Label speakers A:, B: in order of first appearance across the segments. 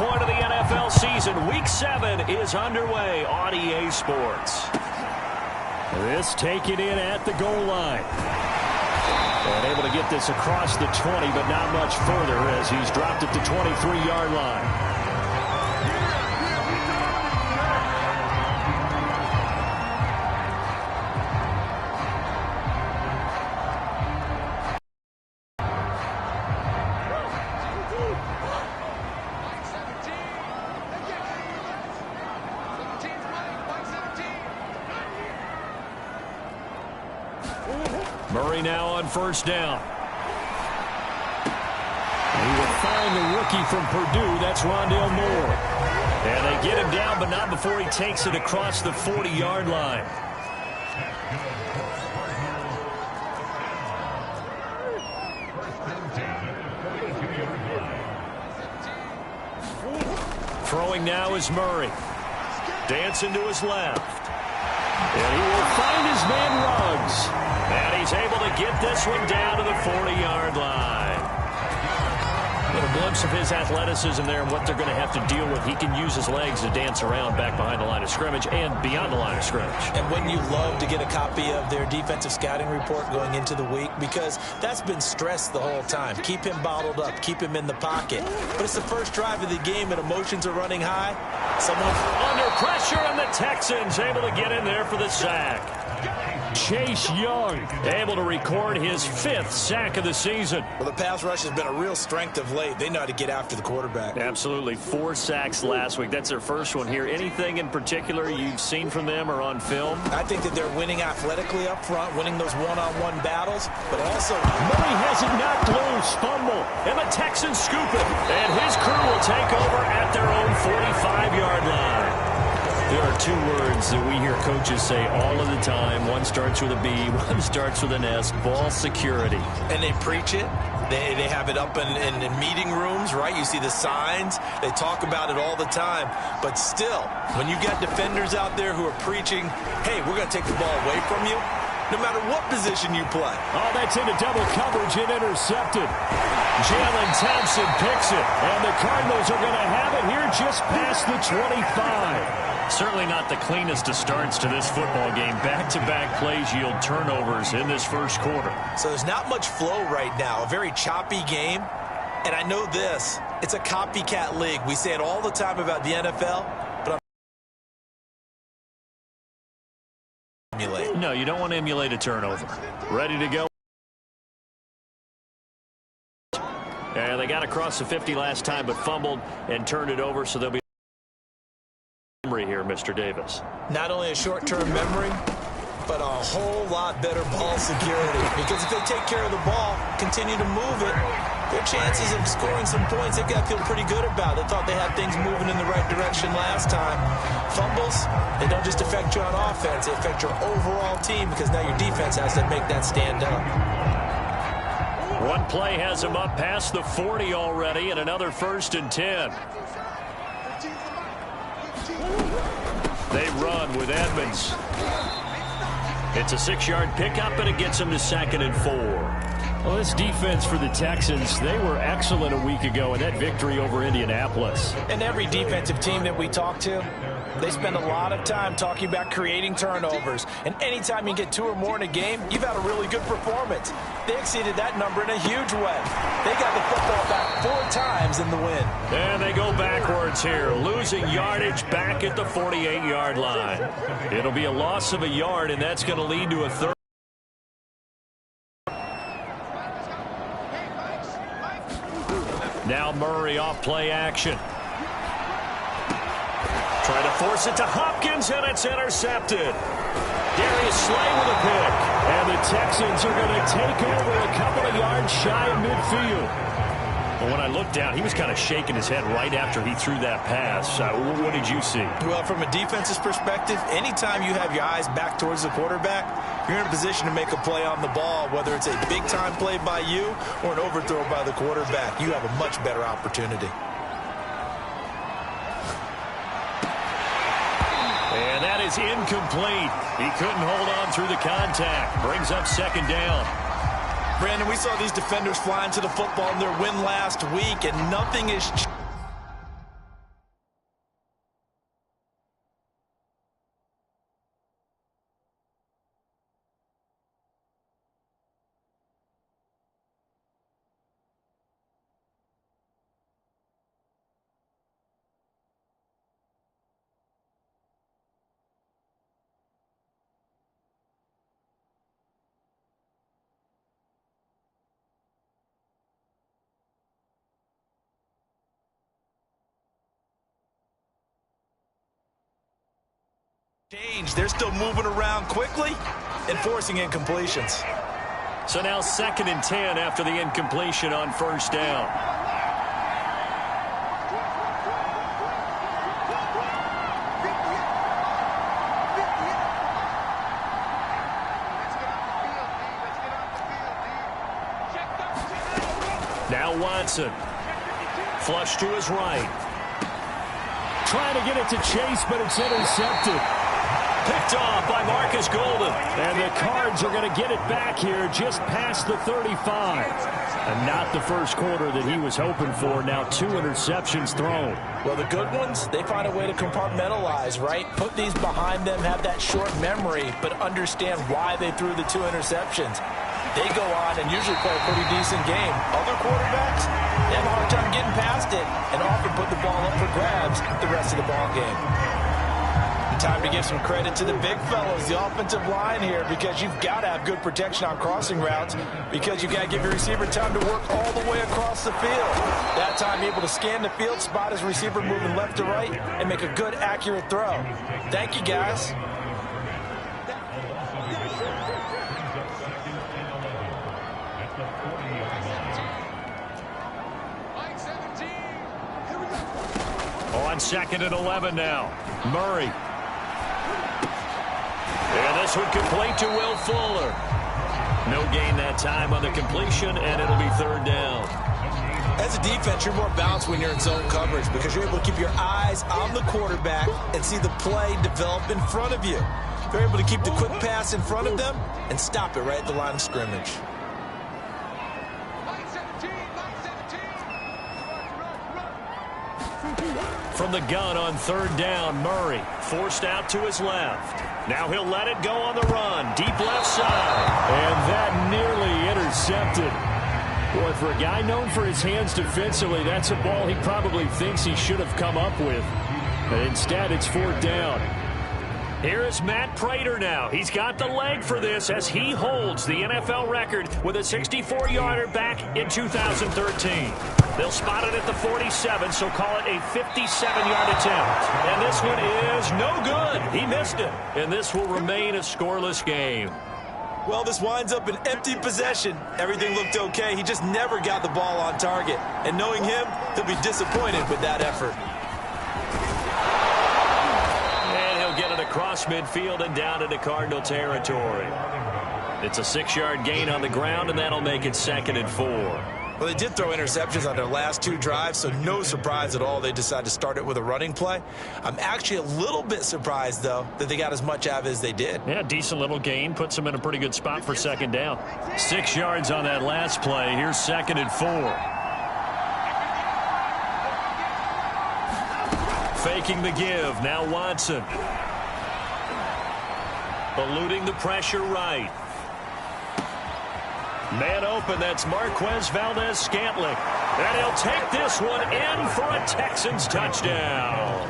A: point of the NFL season. Week 7 is underway on EA Sports. This taken in at the goal line. And able to get this across the 20, but not much further as he's dropped at the 23-yard line. Murray now on first down. He will find the rookie from Purdue. That's Rondale Moore. And they get him down, but not before he takes it across the 40-yard line. Throwing now is Murray. Dancing to his left. And he will find his man Ruggs. And he's able to get this one down to the 40-yard line. A little glimpse of his athleticism there and what they're going to have to deal with. He can use his legs to dance around back behind the line of scrimmage and beyond the line of scrimmage. And wouldn't you love to get a copy of their defensive scouting report going into the week? Because that's been stressed the whole time. Keep him bottled up. Keep him in the pocket. But it's the first drive of the game and emotions are running high. Someone under pressure, and the Texans able to get in there for the sack. Chase Young able to record his 5th sack of the season. Well, the pass rush has been a real strength of late. They know how to get after the quarterback. Absolutely. 4 sacks last week. That's their first one here. Anything in particular you've seen from them or on film? I think that they're winning athletically up front, winning those one-on-one battles, but also Murray has it knocked loose. Fumble, and the Texans scoop it, and his crew will take over at their own 45-yard line. There are 2 words that we hear coaches say all of the time. One starts with a B, one starts with an S, ball security. And they preach it. They have it up in meeting rooms, right? You see the signs. They talk about it all the time. But still, when you got defenders out there who are preaching, hey, we're going to take the ball away from you, no matter what position you play. Oh, that's into double coverage and intercepted. Jalen Thompson picks it, and the Cardinals are going to have it here just past the 25. Certainly not the cleanest of starts to this football game. Back-to-back plays yield turnovers in this first quarter. So there's not much flow right now. A very choppy game. And I know this. It's a copycat league. We say it all the time about the NFL, but emulate. No, you don't want to emulate a turnover. Ready to go. And they got across the 50 last time, but fumbled and turned it over, so they'll be memory here, Mr. Davis. Not only a short-term memory, but a whole lot better ball security. Because if they take care of the ball, continue to move it, their chances of scoring some points, they've got to feel pretty good about. They thought they had things moving in the right direction last time. Fumbles, they don't just affect you on offense, they affect your overall team because now your defense has to make that stand up. One play has him up past the 40 already, and another 1st and 10. They run with Edmonds. It's a 6-yard pickup, and it gets them to 2nd and 4. Well, this defense for the Texans, they were excellent a week ago in that victory over Indianapolis. And every defensive team that we talk to, they spend a lot of time talking about creating turnovers. And anytime you get 2 or more in a game, you've had a really good performance. They exceeded that number in a huge way. They got the football back 4 times in the win. And they go backwards here, losing yardage back at the 48-yard line. It'll be a loss of a yard, and that's going to lead to a 3rd. Now Murray off play action. Try to force it to Hopkins, and it's intercepted. Darius Slay with a pick. And the Texans are going to take over a couple of yards shy of midfield. Well, when I looked down, he was kind of shaking his head right after he threw that pass. What did you see? Well, from a defense's perspective, anytime you have your eyes back towards the quarterback, you're in a position to make a play on the ball, whether it's a big-time play by you or an overthrow by the quarterback. You have a much better opportunity. And that is incomplete. He couldn't hold on through the contact. Brings up 2nd down. Brandon, we saw these defenders flying to the football in their win last week, and nothing is
B: They're still moving around quickly and forcing incompletions.
A: So now 2nd and 10 after the incompletion on 1st down. Now Watson. Flush to his right.
C: Trying to get it to Chase, but it's intercepted.
A: Picked off by Marcus Golden.
C: And the Cards are going to get it back here just past the 35. And not the first quarter that he was hoping for. Now 2 interceptions thrown.
B: Well, the good ones, they find a way to compartmentalize, right? Put these behind them, have that short memory, but understand why they threw the 2 interceptions. They go on and usually play a pretty decent game. Other quarterbacks, they have a hard time getting past it and often put the ball up for grabs the rest of the ball game. Time to give some credit to the big fellows, the offensive line here, because you've got to have good protection on crossing routes, because you've got to give your receiver time to work all the way across the field. That time able to scan the field, spot his receiver moving left to right, and make a good, accurate throw. Thank you, guys.
A: On 2nd and 11 now. Murray. And this would complete to Will Fuller. No gain that time on the completion, and it'll be 3rd down.
B: As a defense, you're more balanced when you're in zone coverage because you're able to keep your eyes on the quarterback and see the play develop in front of you. They're able to keep the quick pass in front of them and stop it right at the line of scrimmage.
A: From the gun on 3rd down, Murray forced out to his left. Now he'll let it go on the run. Deep left side.
C: And that nearly intercepted. Boy, for a guy known for his hands defensively, that's a ball he probably thinks he should have come up with. But instead, it's 4th down.
A: Here is Matt Prater now. He's got the leg for this as he holds the NFL record with a 64-yarder back in 2013. They'll spot it at the 47, so call it a 57-yard attempt. And this one is no good. He missed it. And this will remain a scoreless game.
B: Well, this winds up an empty possession. Everything looked okay. He just never got the ball on target. And knowing him, he'll be disappointed with that effort.
A: Get it across midfield and down into Cardinal territory. It's a 6-yard gain on the ground, and that'll make it 2nd and 4.
B: Well, they did throw interceptions on their last 2 drives, so no surprise at all they decided to start it with a running play. I'm actually a little bit surprised, though, that they got as much out of it as they did.
A: Yeah, decent little gain. Puts them in a pretty good spot for 2nd down. 6 yards on that last play. Here's 2nd and 4. Faking the give. Now Watson. Eluding the pressure right. Man open, that's Marquez Valdez-Scantling. And he'll take this one in for a Texans touchdown.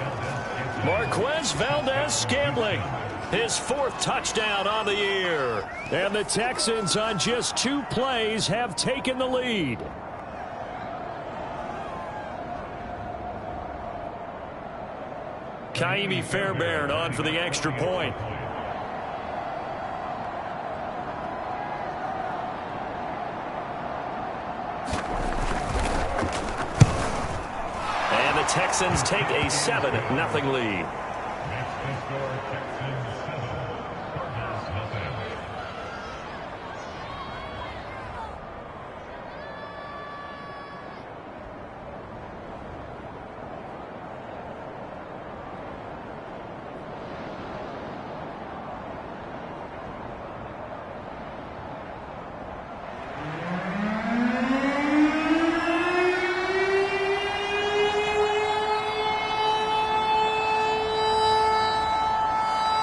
A: Marquez Valdez-Scantling, his 4th touchdown on the year.
C: And the Texans on just 2 plays have taken the lead.
A: Kaimi Fairbairn on for the extra point. And the Texans take a 7-0 lead.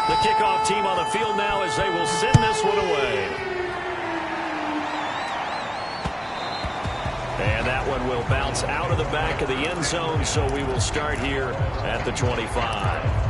A: The kickoff team on the field now as they will send this one away. And that one will bounce out of the back of the end zone, so we will start here at the 25.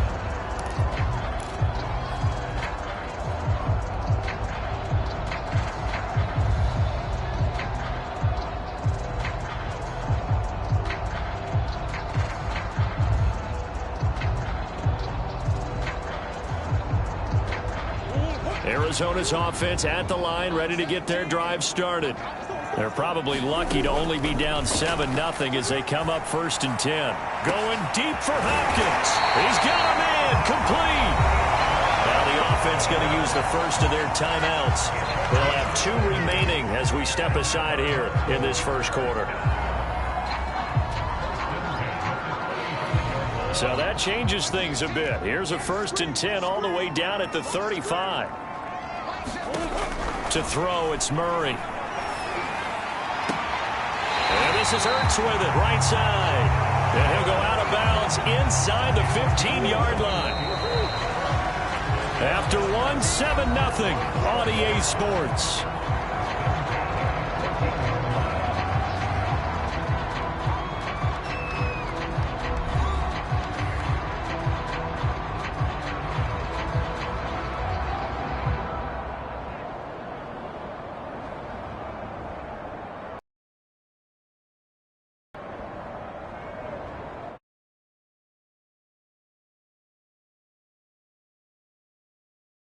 C: Arizona's offense at the line, ready to get their drive started. They're probably lucky to only be down 7-0 as they come up 1st and 10. Going deep for Hopkins. He's got a man complete. Now the offense going to use the first of their timeouts. They'll have 2 remaining as we step aside here in this first quarter. So that changes things a bit. Here's a 1st and 10 all the way down at the 35. To throw, it's Murray. And this is Ertz with it, right side. And he'll go out of bounds inside the 15-yard line. After 7-0 on EA Sports.